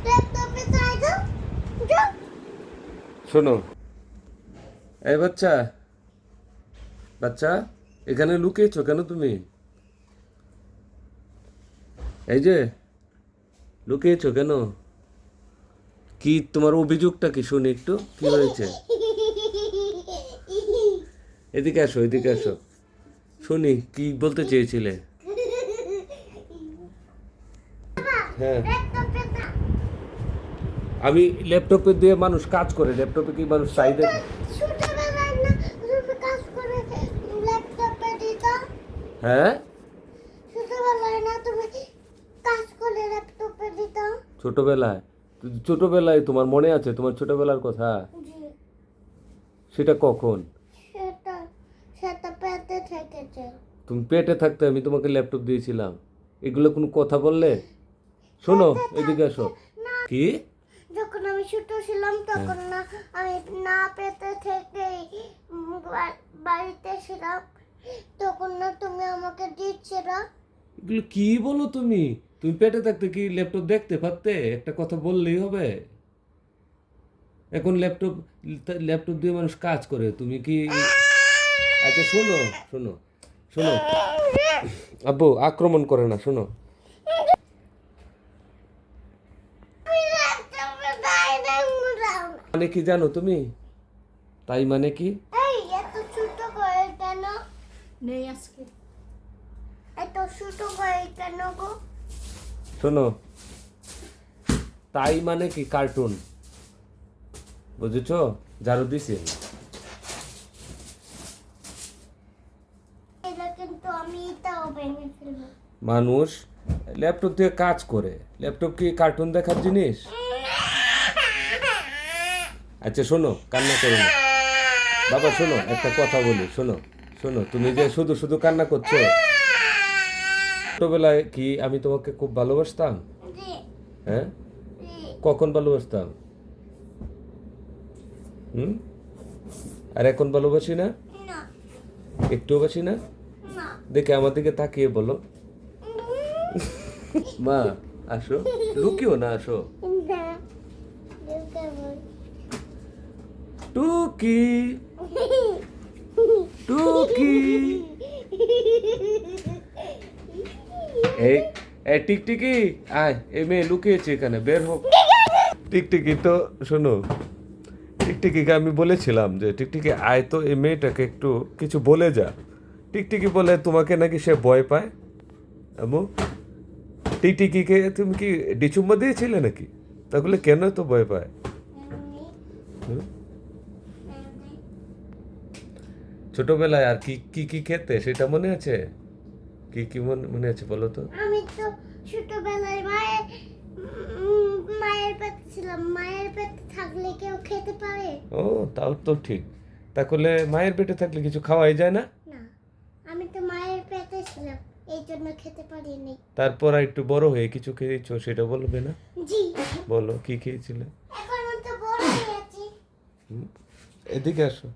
ল্যাপটপে চাই দাও যাও। শোনো, এই বাচ্চা বাচ্চা, এখানে লুকিয়েছো কেন তুমি? এই যে লুকিয়েছো কেন? কি তোমার অভিযোগটা কি শুনি একটু, কি হয়েছে? এদিকে আসো, এদিকে আসো, শুনি কি বলতে চেয়েছিলে। হ্যাঁ, ল্যাপটপে দাও। আমি ল্যাপটপে দিয়ে মানুষ কাজ করে, ল্যাপটপে কি মানুষ চাই দেখে? ছোটবেলায় না তুমি কাজ করে ল্যাপটপে দিতা? হ্যাঁ, ছোটবেলায় না তুমি কাজ করে ল্যাপটপে দিতা? ছোটবেলায়, ছোটবেলায় তোমার মনে আছে তোমার ছোটবেলার কথা? জি, সেটা কখন? সেটা সেটা পেতে থেকেছে। তুমি পেটে থাকতে আমি তোমাকে ল্যাপটপ দিয়েছিলাম, এগুলো কোনো কথা বললে? শোনো, এদিকে আসো। না, কি? যখন আমি ছোট ছিলাম তখন না আমি না পেতে থেকে বাড়িতে ছিলাম, তখন না তুমি আমাকে দিচ্ছিলে। এগুলো কি বলো তুমি? তুমি পেটে থাকতে কি ল্যাপটপ দেখতে পারতে? একটা কথা বললেই হবে? এখন ল্যাপটপ, ল্যাপটপ দিয়ে মানুষ কাজ করে, তুমি কি? আচ্ছা শোনো, শোনো, শোনো, আব্বু আক্রমণ করে না, শোনো। মানে কি জানো তুমি? তাই মানে কি? এই এত ছোট করে কেন? নেই আজকে। এত ছোট করে কেন গো? শোনো, তাই মানে কি কার্টুন, বুঝেছো? ঝাড়ু দিছি আমি। এটা কিন্তু আমি এটাও ভেঙে ফেলবো। মানুষ ল্যাপটপ দিয়ে কাজ করে, ল্যাপটপ কি কার্টুন দেখার জিনিস? আচ্ছা শোনো, কান্না করো না বাবা, শোনো একটা কথা বলি, শোনো, শোনো, তুমি যে শুধু শুধু কান্না করছো, ছোটবেলায় কি আমি তোমাকে খুব ভালোবাসতাম? জি, হ্যাঁ, জি, কখন ভালোবাসতাম? হুম? আর এখন ভালোবাসি না? না, একটুও বাসি না? না। দেখে আমার দিকে তাকিয়ে বলো। মা, আসো, লুকিও না, আসো। না, লুকাবো। টুকি, টুকি, এই এই টিকটিকি, আয়, এই মেয়ে লুকিয়েছে এখানে, বের হোক। টিকটিকি তো শোনো, টিকটিকিকে আমি বলেছিলাম যে টিকটিকি আয় তো, এই মেয়েটাকে একটু কিছু বলে যা। টিকটিকি বলে তোমাকে নাকি সে ভয় পায়। এমন টিকটিকিকে তুমি কি ডিচুম্মা দিয়েছিলে নাকি? তাহলে কেন তো ভয় পায়? হুম? ছোটবেলায় আর কি কি কি খেতে সেটা মনে আছে? কি কি মনে আছে বলো তো? আমি তো ছোটবেলায় মায়ের পেটে ছিলাম। মায়ের পেটে থাকলে কেউ খেতে পারে? ও, তাও তো ঠিক। তাহলে মায়ের পেটে থাকলে কিছু খাওয়াই যায় না? না, আমি তো মায়ের পেটে ছিলাম, এই জন্য খেতে পারিনি। তারপর আর একটু বড় হয়ে কিছু খেয়েছো, সেটা বলবে না? জি, বলো কি খেয়েছিলে? এখন তো বড় হয়েছি। হুম? এদিকে আসো।